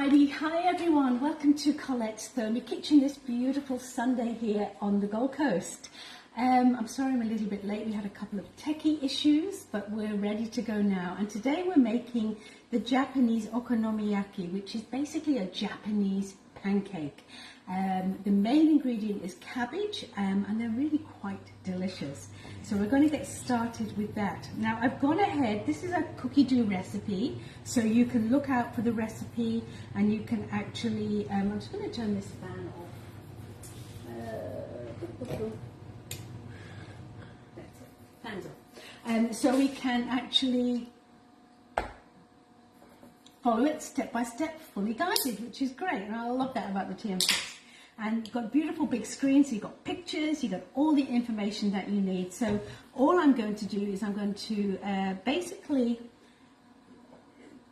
Heidi. Hi everyone, welcome to Colette's Thermy Kitchen this beautiful Sunday here on the Gold Coast. I'm sorry I'm a little bit late, we had a couple of techie issues, but we're ready to go now. And today we're making the Japanese Okonomiyaki, which is basically a Japanese pancake. The main ingredient is cabbage, and they're really quite delicious. So we're going to get started with that. Now I've gone ahead, this is a cookie dough recipe, so you can look out for the recipe and you can actually, I'm just going to turn this fan off. That's it, fan's off. So we can actually follow it step by step, fully guided, which is great, and I love that about the TM6. And you've got beautiful big screens, so you've got pictures, you've got all the information that you need. So all I'm going to do is I'm going to basically,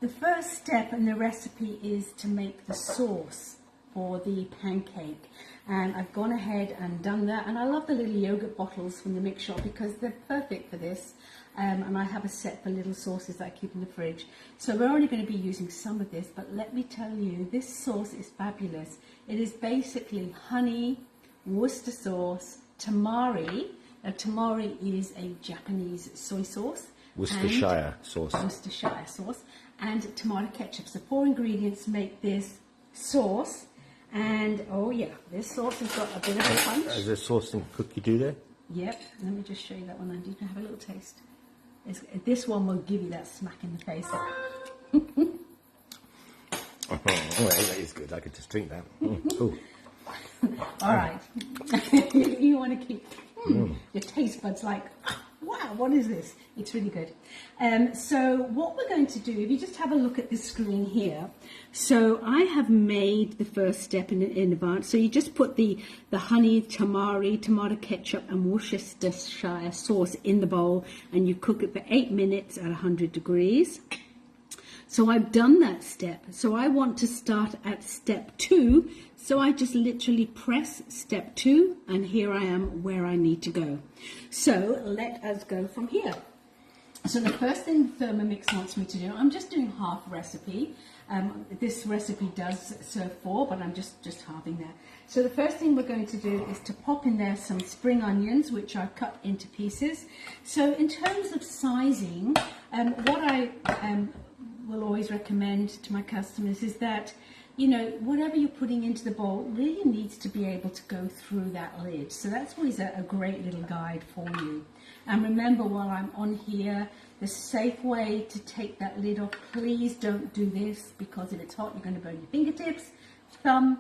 the first step in the recipe is to make the sauce for the pancake. And I've gone ahead and done that. And I love the little yogurt bottles from the mix shop because they're perfect for this. And I have a set for little sauces that I keep in the fridge. So we're only going to be using some of this, but let me tell you, this sauce is fabulous. It is basically honey, Worcester sauce, tamari. Now, tamari is a Japanese soy sauce. Worcestershire sauce. Worcestershire sauce and tomato ketchup. So 4 ingredients make this sauce. And oh yeah, this sauce has got a bit of a punch. Is there sauce and cookie dough there? Yep, let me just show you that one, Andy. You can have a little taste. This one will give you that smack in the face. Oh, that is good. I could just drink that. All right. You want to keep your taste buds like, wow, what is this? It's really good. So what we're going to do, if you just have a look at the screen here. So I have made the first step in advance. So you just put the honey, tamari, tomato ketchup and Worcestershire sauce in the bowl and you cook it for 8 minutes at 100 degrees. So I've done that step. So I want to start at step 2. So I just literally press step 2 and here I am where I need to go. So let us go from here. So the first thing Thermomix wants me to do, I'm just doing half recipe. This recipe does serve 4, but I'm just halving that. So the first thing we're going to do is to pop in there some spring onions, which I've cut into pieces. So in terms of sizing, what I will always recommend to my customers is that, you know, whatever you're putting into the bowl really needs to be able to go through that lid. So that's always a great little guide for you. And remember, while I'm on here, the safe way to take that lid off, please don't do this, because if it's hot, you're going to burn your fingertips. Thumb,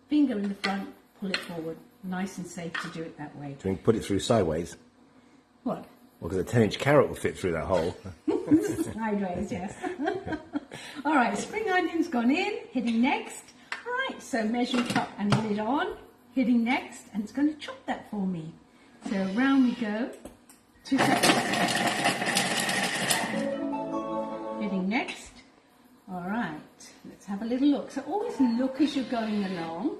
finger in the front, pull it forward. Nice and safe to do it that way. Do you put it through sideways? What? Well, because a 10-inch carrot will fit through that hole. Sideways, yes. All right, spring onions gone in, hitting next. All right, so measuring cup and lid on, hitting next, and it's going to chop that for me. So round we go. 2 seconds. Hitting next. All right, let's have a little look. So always look as you're going along,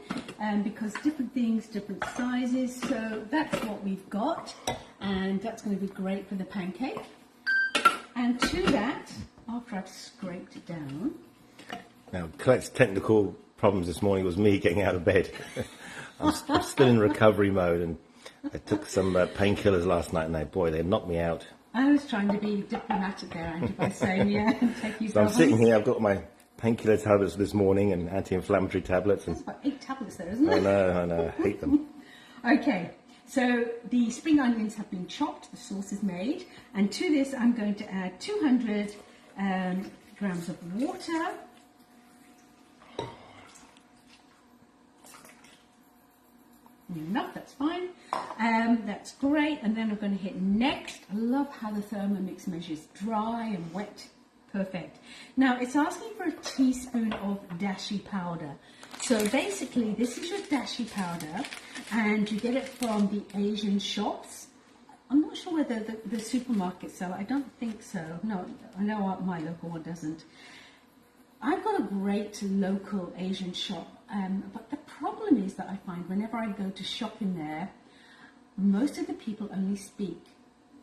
because different things, different sizes. So that's what we've got, and that's going to be great for the pancake. And to that, after I've scraped it down. Now, Colette's technical problems this morning was me getting out of bed. I'm still in recovery mode, and I took some painkillers last night, and they knocked me out. I was trying to be diplomatic there, Andy, by saying, yeah, take you. So I'm sitting here, I've got my painkiller tablets this morning and anti-inflammatory tablets. There's about 8 tablets there, isn't it? I know, I hate them. Okay, so the spring onions have been chopped, the sauce is made, and to this I'm going to add 200 grams of water. Enough, that's fine. That's great. And then I'm going to hit next. I love how the Thermomix measures dry and wet. Perfect. Now it's asking for a teaspoon of dashi powder. So basically this is your dashi powder and you get it from the Asian shops. I'm not sure whether the supermarkets sell it. I don't think so. No, I know my local one doesn't. I've got a great local Asian shop, but the problem is that I find whenever I go to shop in there, most of the people only speak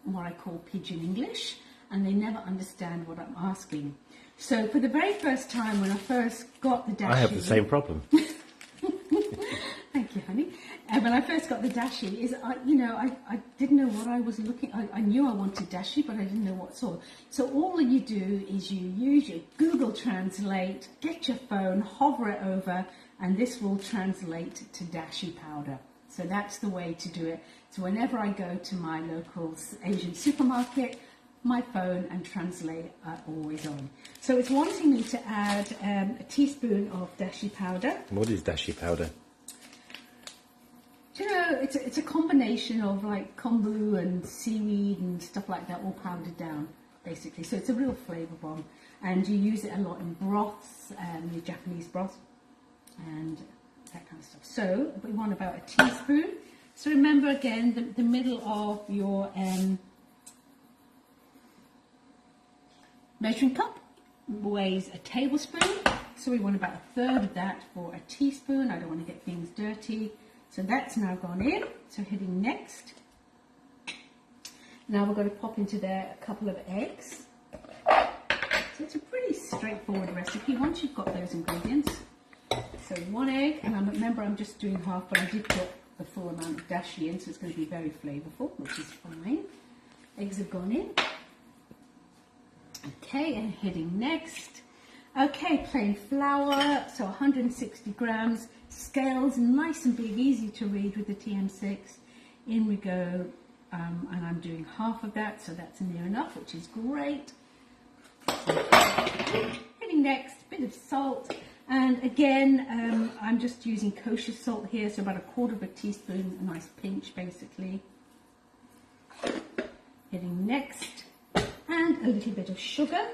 what I call pidgin English, and they never understand what I'm asking. So for the very first time when I first got the dashi... I have the same problem. Thank you, honey. When I first got the dashi, I didn't know what I was looking... I knew I wanted dashi, but I didn't know what sort. So all you do is you use your Google Translate, get your phone, hover it over, and this will translate to dashi powder. So that's the way to do it. So whenever I go to my local Asian supermarket, my phone and translate are always on. So it's wanting me to add a teaspoon of dashi powder. What is dashi powder? Do you know, it's a combination of like kombu and seaweed and stuff like that, all powdered down, basically. So it's a real flavour bomb. And you use it a lot in broths, your Japanese broth, and that kind of stuff. So we want about a teaspoon. So remember again, the middle of your measuring cup weighs a tablespoon. So we want about a third of that for a teaspoon. I don't want to get things dirty. So that's now gone in. So hitting next. Now we're going to pop into there a couple of eggs. So it's a pretty straightforward recipe once you've got those ingredients. So 1 egg, and remember I'm just doing half, but I did put the full amount of dashi in, so it's going to be very flavourful, which is fine. Eggs have gone in. Okay, and hitting next. Okay, plain flour, so 160 grams. Scales nice and big, easy to read with the TM6. In we go, and I'm doing half of that, so that's near enough, which is great. Hitting next, bit of salt, and again, I'm just using kosher salt here, so about 1/4 teaspoon, a nice pinch basically. Hitting next, and a little bit of sugar.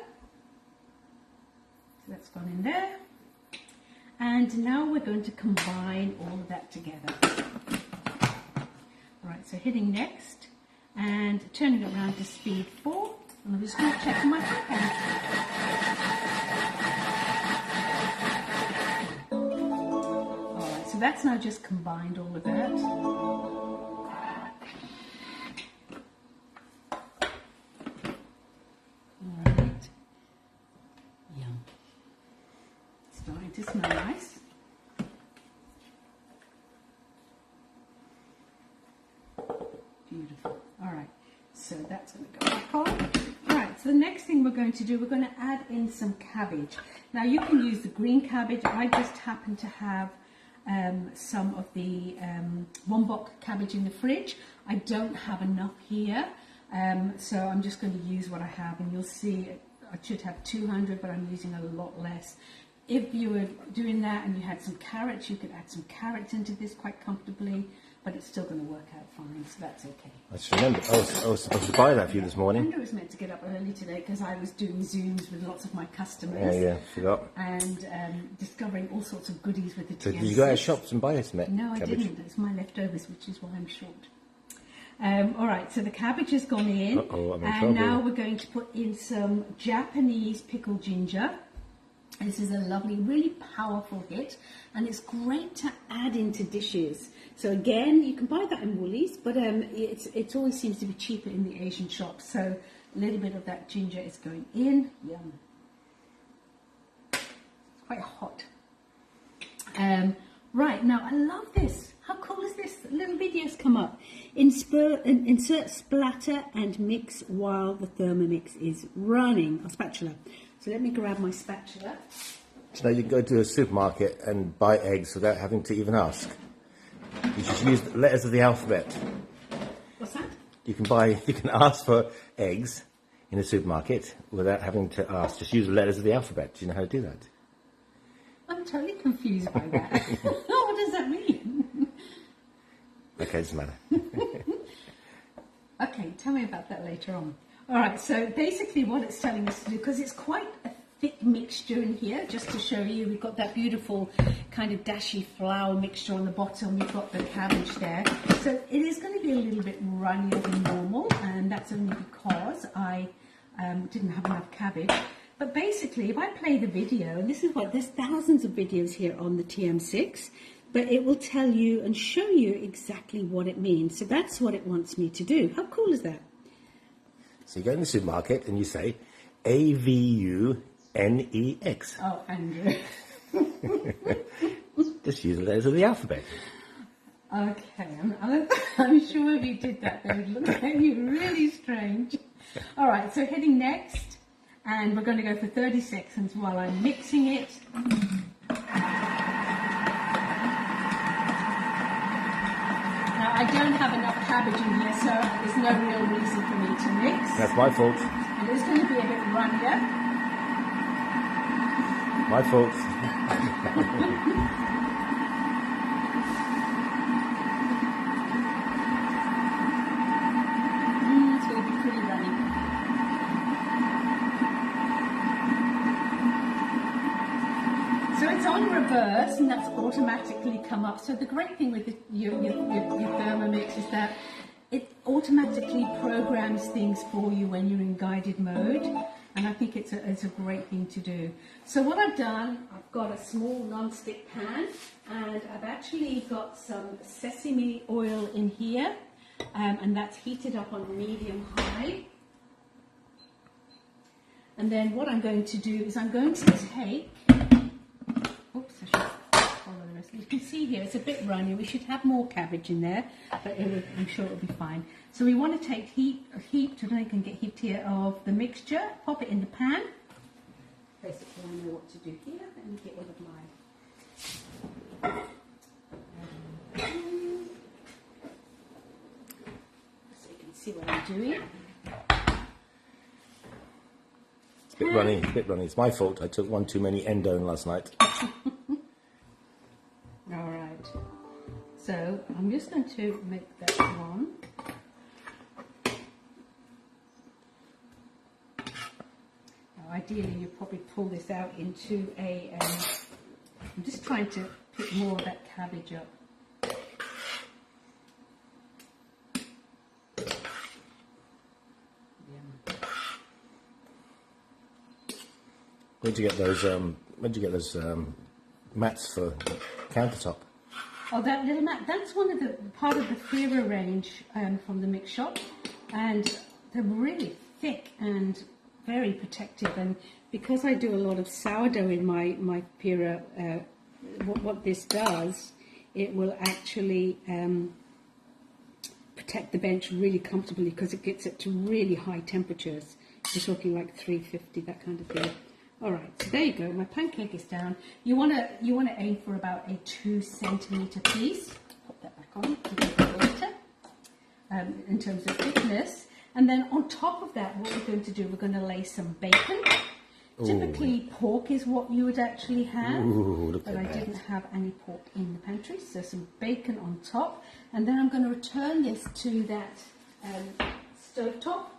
So that's gone in there. And now we're going to combine all of that together. All right, so hitting next and turning it around to speed 4. And I'm just going to check my pan. All right, so that's now just combined all of that. All right. Yum. Starting to smell nice. Beautiful. All right, so that's going to go back on. All right, so the next thing we're going to do, we're going to add in some cabbage. Now you can use the green cabbage. I just happen to have some of the wombok cabbage in the fridge. I don't have enough here, so I'm just going to use what I have, and you'll see I should have 200, but I'm using a lot less. If you were doing that and you had some carrots, you could add some carrots into this quite comfortably, but it's still going to work out fine, so that's okay. I just remembered, I was supposed to buy that for you this morning. Andrew was meant to get up early today because I was doing Zooms with lots of my customers. Yeah, forgot. And discovering all sorts of goodies with the TM6. So did you go to shops and buy some No, I cabbage? didn't. It's my leftovers, which is why I'm short. All right, so the cabbage has gone in. Uh-oh, I'm in and trouble. now we're going to put in some Japanese pickled ginger. This is a lovely, really powerful hit, and it's great to add into dishes. So again, you can buy that in Woolies, but it always seems to be cheaper in the Asian shops. So a little bit of that ginger is going in. Yum. It's quite hot. Right, now I love this. How cool is this? Little videos come up. Insert splatter and mix while the Thermomix is running. A spatula. So let me grab my spatula. So now you can go to a supermarket and buy eggs without having to even ask. You just use the letters of the alphabet. What's that? You can ask for eggs in a supermarket without having to ask. Just use the letters of the alphabet. Do you know how to do that? I'm totally confused by that. What does that mean? Okay, doesn't matter. Okay, tell me about that later on. All right, so basically what it's telling us to do, because it's quite a thick mixture in here, just to show you, we've got that beautiful kind of dashi flour mixture on the bottom, we've got the cabbage there. So it is going to be a little bit runnier than normal, and that's only because I didn't have enough cabbage. But basically, if I play the video, and this is what, there's thousands of videos here on the TM6, but it will tell you and show you exactly what it means. So that's what it wants me to do. How cool is that? So you go in the supermarket and you say, AVU N-E-X. Oh, Andrew. Just use the letters of the alphabet. Okay, I'm sure if you did that, they would look at you really strange. All right, so heading next, and we're going to go for 30 seconds while I'm mixing it. Now, I don't have enough cabbage in here, so there's no real reason for me to mix. That's my fault. And it's going to be a bit runnier. My fault. It's going to be pretty runny. So it's on reverse, and that's automatically come up. So the great thing with your Thermomix is that it automatically programs things for you when you're in guided mode, and I think it's a great thing to do. So what I've done, I've got a small non-stick pan, and I've actually got some sesame oil in here, and that's heated up on medium-high. And then what I'm going to do is I'm going to take... Oops, I should follow the rest. You can see here it's a bit runny. We should have more cabbage in there, but I'm sure it'll be fine. So we want to take a heap, I don't know if you can get heaped here, of the mixture, pop it in the pan. Basically, I know what to do here. Let me get rid of my... So you can see what I'm doing. It's a bit runny, It's my fault. I took one too many endone last night. All right. So I'm just going to make that one. Now, ideally, you probably pull this out into a... I'm just trying to put more of that cabbage up. Where'd you get those mats for countertop? Oh, that little mat, that's one of the part of the Fira range from the mix shop, and they're really thick and very protective. And because I do a lot of sourdough in my Fira, what this does, it will actually protect the bench really comfortably because it gets it to really high temperatures. You're talking like 350, that kind of thing. All right, so there you go. My pancake is down. You want to aim for about a 2 centimetre piece. Put that back on a little bit later. In terms of thickness, and then on top of that, what we're going to do, we're going to lay some bacon. Ooh. Typically, pork is what you would actually have, but I didn't have any pork in the pantry, so some bacon on top, and then I'm going to return this to that stove top,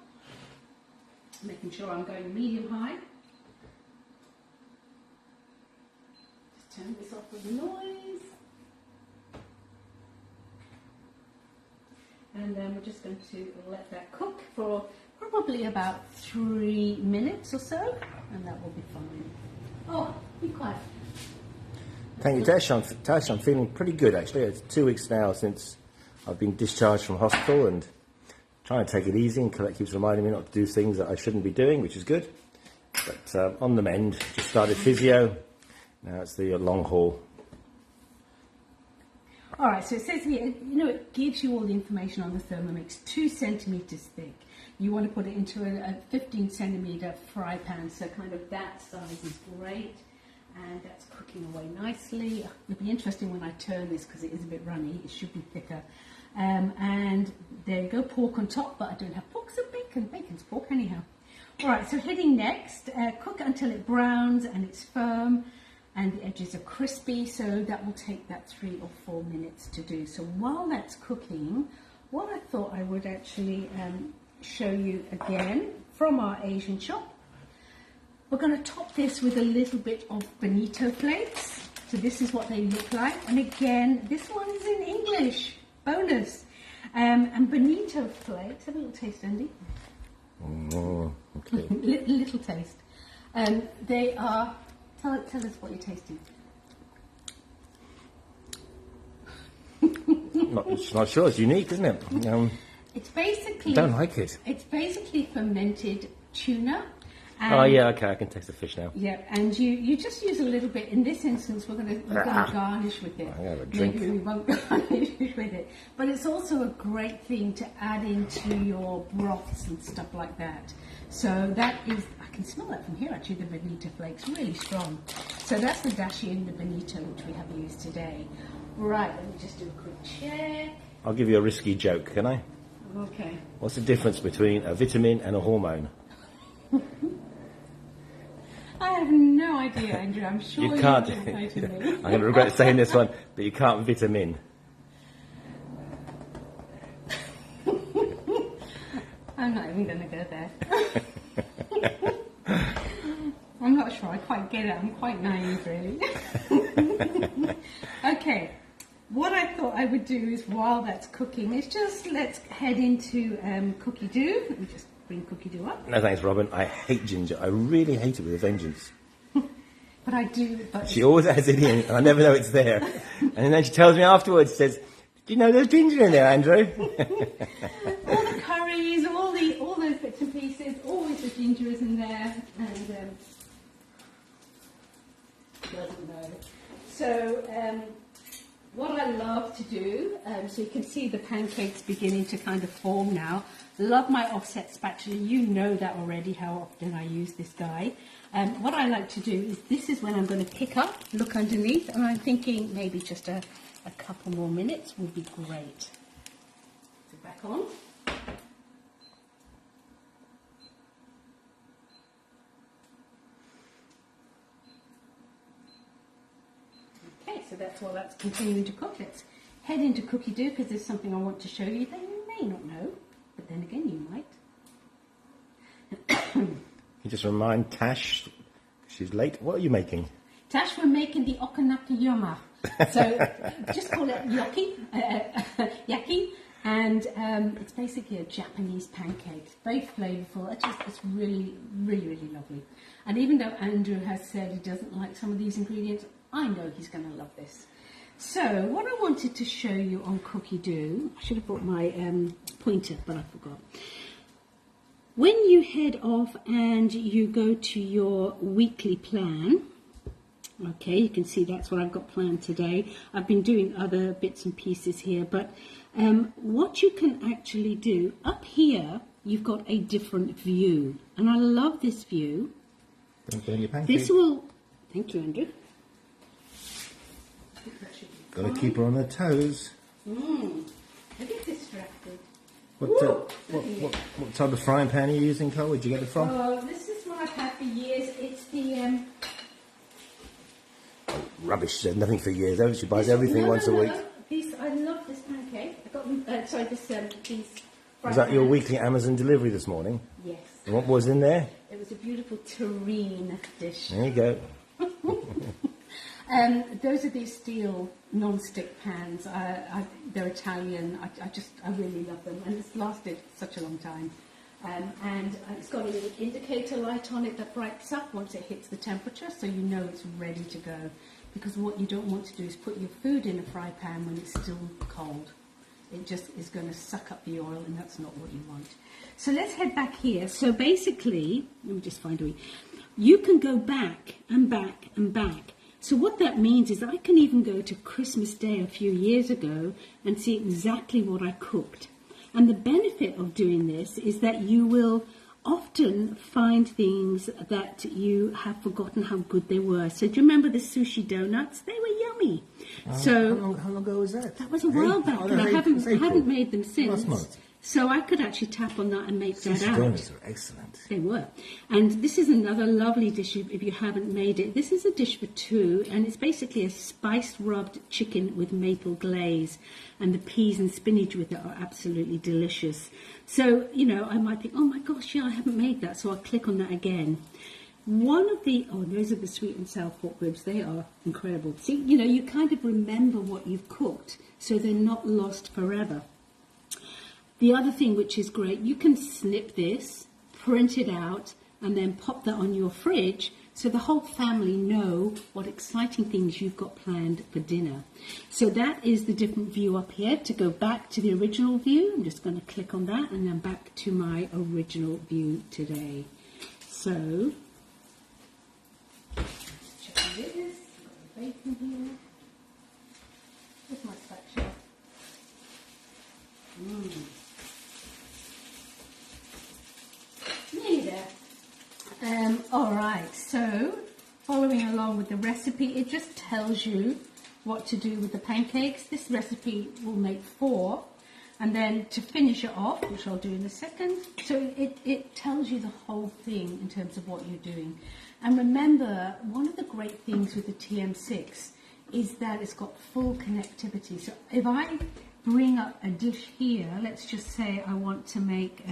making sure I'm going medium-high. Turn this off with noise, and then we're just going to let that cook for probably about 3 minutes or so, and that will be fine. Oh, be quiet. Thank you, Tash. I'm feeling pretty good actually. It's 2 weeks now since I've been discharged from hospital and trying to take it easy, and Colette keeps reminding me not to do things that I shouldn't be doing, which is good. But on the mend, just started physio. Now it's the long haul. All right, so it says here, it gives you all the information on the Thermomix, 2 centimetres thick. You want to put it into a 15 centimetre fry pan, so kind of that size is great. And that's cooking away nicely. It'll be interesting when I turn this because it is a bit runny. It should be thicker. And there you go, pork on top, but I don't have pork, so bacon. Bacon's pork anyhow. All right, so heading next, cook until it browns and it's firm. And the edges are crispy, so that will take that 3 or 4 minutes to do. So while that's cooking, what I thought I would actually show you again from our Asian shop, we're going to top this with a little bit of bonito flakes. So this is what they look like. And again, this one is in English, bonus. And bonito flakes, have a little taste, Andy. Oh, okay. Little taste. They are... Tell us what you're tasting. Not sure. It's unique, isn't it? It's basically... I don't like it. It's basically fermented tuna, Oh yeah, okay, I can taste the fish now. Yeah, and you just use a little bit. In this instance, we're gonna garnish with it. I'm gonna have a drink. Maybe we won't garnish with it, but it's also a great thing to add into your broths and stuff like that. So that is, I can smell that from here actually. The bonito flakes, really strong. So that's the dashi and the bonito which we have used today. Right, let me just do a quick check. I'll give you a risky joke, can I? Okay. What's the difference between a vitamin and a hormone? I have no idea, Andrew. I'm sure You can't. can say to me. I'm going to regret saying this one, but you can't vitamin. I'm not even going to go there. I'm not sure I quite get it. I'm quite naive, really. Okay. What I thought I would do is, while that's cooking, is just let's head into cookie dough. Let me just bring cookie dough up. No thanks, Robin. I hate ginger. I really hate it with a vengeance. But I do. But She always has it in, and I never know it's there. And then she tells me afterwards, says, "Do you know there's ginger in there, Andrew?" all the curries, all those bits and pieces, always the ginger is in there, and doesn't know. So what I love to do, so you can see the pancakes beginning to kind of form now. Love my offset spatula. You know that already, how often I use this guy. What I like to do is, this is when I'm going to pick up, look underneath, and I'm thinking maybe just a couple more minutes would be great. So back on. Okay, so that's while that's continuing to cook. Let's head into cookie dough, because there's something I want to show you that you may not know, but then again you might. You just remind Tash, she's late. What are you making? Tash, we're making the Okonomiyaki. So just call it yaki, and it's basically a Japanese pancake. It's very flavourful. It's really, really, really lovely. And even though Andrew has said he doesn't like some of these ingredients, I know he's going to love this. So what I wanted to show you on cookie dough, I should have brought my pointer, but I forgot. When you head off and you go to your weekly plan, okay, you can see that's what I've got planned today. I've been doing other bits and pieces here, but what you can actually do, up here, you've got a different view. And I love this view. Don't burn your pancake. This will, thank you, Andrew. Got to keep her on her toes. I get distracted. What type of frying pan are you using, Carl? Where'd you get it from? Oh, this is what I've had for years. It's the... Rubbish. She said nothing for years. She buys everything once a week. I love this pancake. I got them, these... Was that your weekly Amazon delivery this morning? Yes. And what was in there? It was a beautiful terrine dish. There you go. Those are these steel non-stick pans. They're Italian. I really love them, and it's lasted such a long time. And it's got a little indicator light on it that brights up once it hits the temperature, so you know it's ready to go. Because what you don't want to do is put your food in a fry pan when it's still cold. It just is going to suck up the oil, and that's not what you want. So let's head back here. So basically, let me just find a way. You can go back and back and back. So what that means is I can even go to Christmas Day a few years ago and see exactly what I cooked. And the benefit of doing this is that you will often find things that you have forgotten how good they were. So do you remember the sushi donuts? They were yummy. So how long ago was that? that was a while back, and I haven't made them since. Last month. So I could actually tap on that and make that Sushi out. donuts are excellent. They were. And this is another lovely dish if you haven't made it. This is a dish for two, and it's basically a spiced rubbed chicken with maple glaze, and the peas and spinach with it are absolutely delicious. So, you know, I might think, oh my gosh, yeah, I haven't made that, so I'll click on that again. Those are the sweet and sour pork ribs. They are incredible. See, you know, you kind of remember what you've cooked, so they're not lost forever. The other thing which is great, you can snip this, print it out, and then pop that on your fridge so the whole family know what exciting things you've got planned for dinner. So that is the different view up here. To go back to the original view, I'm just going to click on that, and then back to my original view today. So, check the lid. Got the bacon here. Here's my spatula. Nearly there. All right, so following along with the recipe, it just tells you what to do with the pancakes. This recipe will make 4, and then to finish it off, which I'll do in a second, so it tells you the whole thing in terms of what you're doing. And remember, one of the great things with the TM6 is that it's got full connectivity. So if I bring up a dish here, let's just say I want to make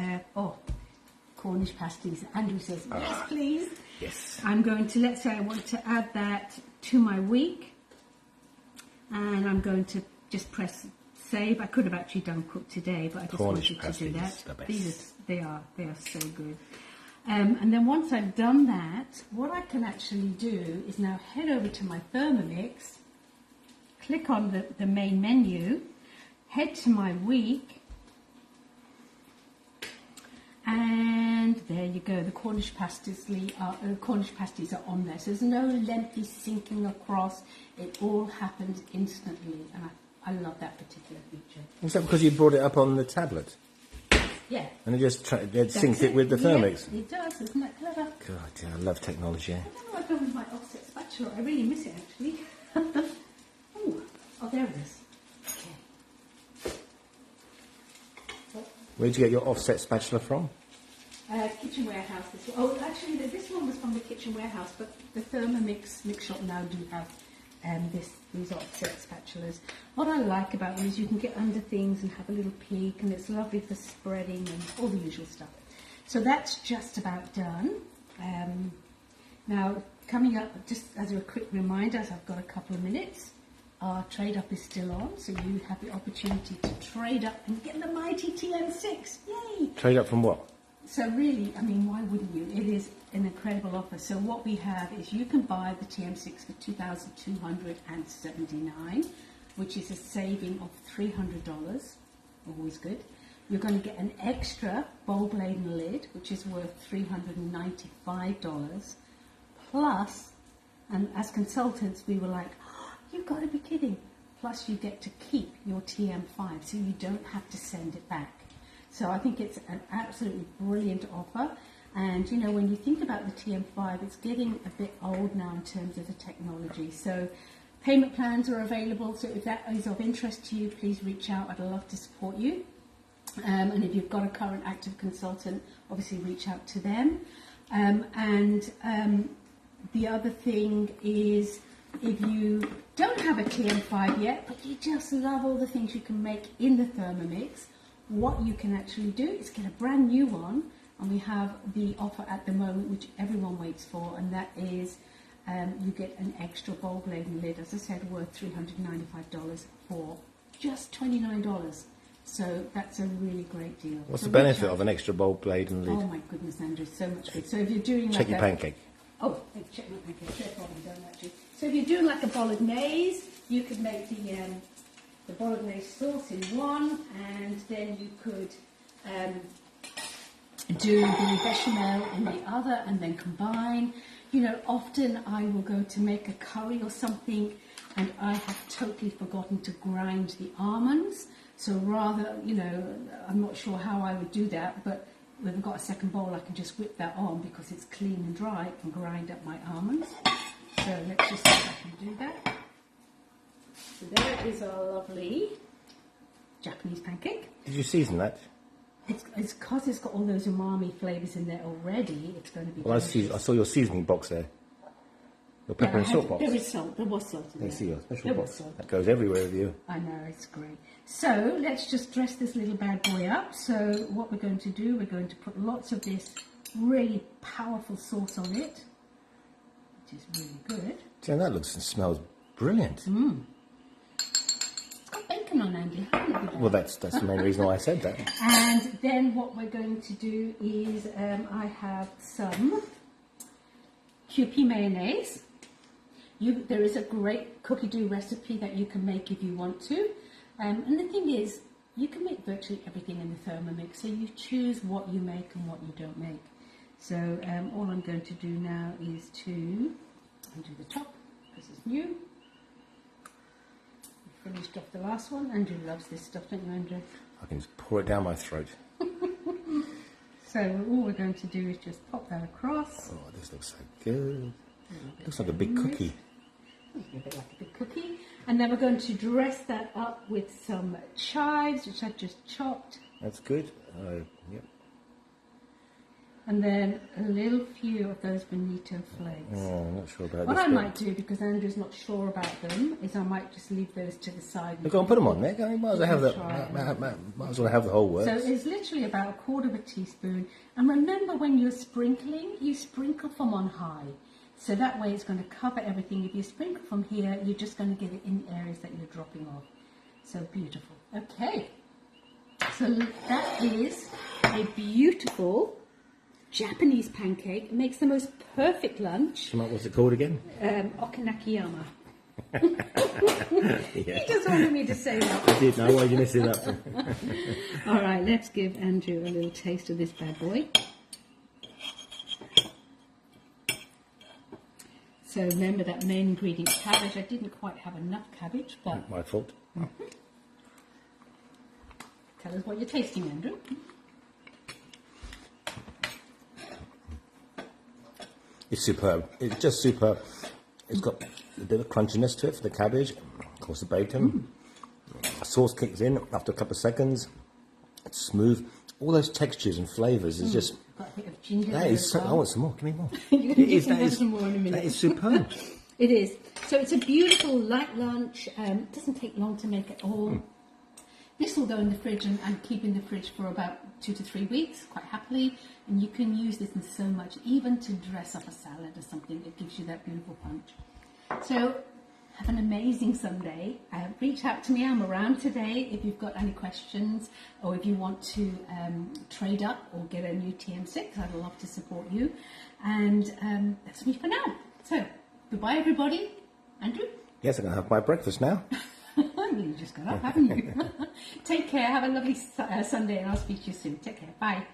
Cornish pasties. Andrew says, yes, please. Yes. I'm going to, let's say I want to add that to my week, and I'm going to just press save. I could have actually done cook today, but I just Cornish wanted to do that. the best. They are so good. And then once I've done that, what I can actually do is now head over to my Thermomix, click on the main menu, head to my week, and there you go. The Cornish pasties are on there. So there's no lengthy syncing across. It all happens instantly, and I love that particular feature. Is that because you brought it up on the tablet? Yeah. And it just syncs it with the Thermomix? Yeah, it does. Isn't that clever? God, yeah, I love technology. I don't know what I've done with my offset spatula. I really miss it, actually. Oh, there it is. Okay. Where'd you get your offset spatula from? Kitchen Warehouse. Actually, this one was from the Kitchen Warehouse, but the Thermomix mix shop now do have these offset spatulas. What I like about them is you can get under things and have a little peek, and it's lovely for spreading and all the usual stuff. So that's just about done. Now, coming up, just as a quick reminder, as I've got a couple of minutes, our trade up is still on, so you have the opportunity to trade up and get the mighty TM6. Yay! Trade up from what? So really, I mean, why wouldn't you? It is an incredible offer. So what we have is you can buy the TM6 for $2,279, which is a saving of $300. Always good. You're going to get an extra bowl blade and lid, which is worth $395. Plus, and as consultants, we were like, oh, you've got to be kidding. Plus, you get to keep your TM5, so you don't have to send it back. So I think it's an absolutely brilliant offer. And, you know, when you think about the TM5, it's getting a bit old now in terms of the technology. So payment plans are available. So if that is of interest to you, please reach out. I'd love to support you. And if you've got a current active consultant, obviously reach out to them. The other thing is, if you don't have a TM5 yet, but you just love all the things you can make in the Thermomix, what you can actually do is get a brand new one, and we have the offer at the moment which everyone waits for, and that is you get an extra bowl blade and lid, as I said, worth $395 for just $29. So that's a really great deal. What's the benefit of an extra bowl blade and lid? Oh my goodness, Andrew, so much good. So if you're doing Check your pancake. Oh, check my pancake. They're probably done actually. So if you're doing like a bolognese, you could make the bolognese sauce in one, and then you could do the bechamel in the other, and then combine. You know, often I will go to make a curry or something, and I have totally forgotten to grind the almonds. So rather, you know, I'm not sure how I would do that, but when I've got a second bowl, I can just whip that on because it's clean and dry, and grind up my almonds. So let's just see if I can do that. So there is our lovely Japanese pancake. Did you season that? It's because it's got all those umami flavours in there already. It's going to be. Well, I saw your seasoning box there. Your pepper and salt box. There is salt. There was salt in there. I see your special There box. was salt. That goes everywhere with you. I know, it's great. So let's just dress this little bad boy up. So what we're going to do, we're going to put lots of this really powerful sauce on it, which is really good. Yeah, that looks and smells brilliant. It's got bacon on, Andy. How do you do that? Well, that's the main reason why I said that. And then what we're going to do is I have some QP mayonnaise. There is a great cookie dough recipe that you can make if you want to. And the thing is, you can make virtually everything in the Thermomix, so you choose what you make and what you don't make. So all I'm going to do now is to undo the top because it's new. We finished off the last one. Andrew loves this stuff, don't you, Andrew? I can just pour it down my throat. So all we're going to do is just pop that across. Oh, this looks so good. Looks like a big cookie. A bit like a big cookie. And then we're going to dress that up with some chives, which I've just chopped. That's good. Yep. And then a little few of those bonito flakes. Oh, I'm not sure about What this. I might do, because Andrew's not sure about them, is I might just leave those to the side. Go on, put them on there. Might as well have might as well have the whole works. So it's literally about 1/4 teaspoon. And remember, when you're sprinkling, you sprinkle from on high. So that way it's going to cover everything. If you sprinkle from here, you're just going to get it in areas that you're dropping off. So beautiful. Okay. So that is a beautiful Japanese pancake. It makes the most perfect lunch. What's it called again? Okonomiyaki. Yeah. He just wanted me to say that. I did know. Why did you mess it up? All right, let's give Andrew a little taste of this bad boy. So remember that main ingredient, cabbage. I didn't quite have enough cabbage, but... My fault. Tell us what you're tasting, Andrew. It's superb. It's just superb. It's got a bit of crunchiness to it for the cabbage. Of course, the bacon. The sauce kicks in after a couple of seconds. It's smooth. All those textures and flavours is just... Got a bit of ginger That there is as so... well. I want some more. Give me more. You're going to get some more in a minute. That is superb. It is. So it's a beautiful light lunch. It doesn't take long to make at all. This will go in the fridge and keep in the fridge for about 2 to 3 weeks, quite happily. And you can use this in so much, even to dress up a salad or something. It gives you that beautiful punch. So have an amazing Sunday. Reach out to me. I'm around today if you've got any questions or if you want to trade up or get a new TM6. I'd love to support you. And that's me for now. So goodbye, everybody. Andrew? Yes, I'm going to have my breakfast now. You just got up, haven't you? Take care. Have a lovely Sunday, and I'll speak to you soon. Take care. Bye.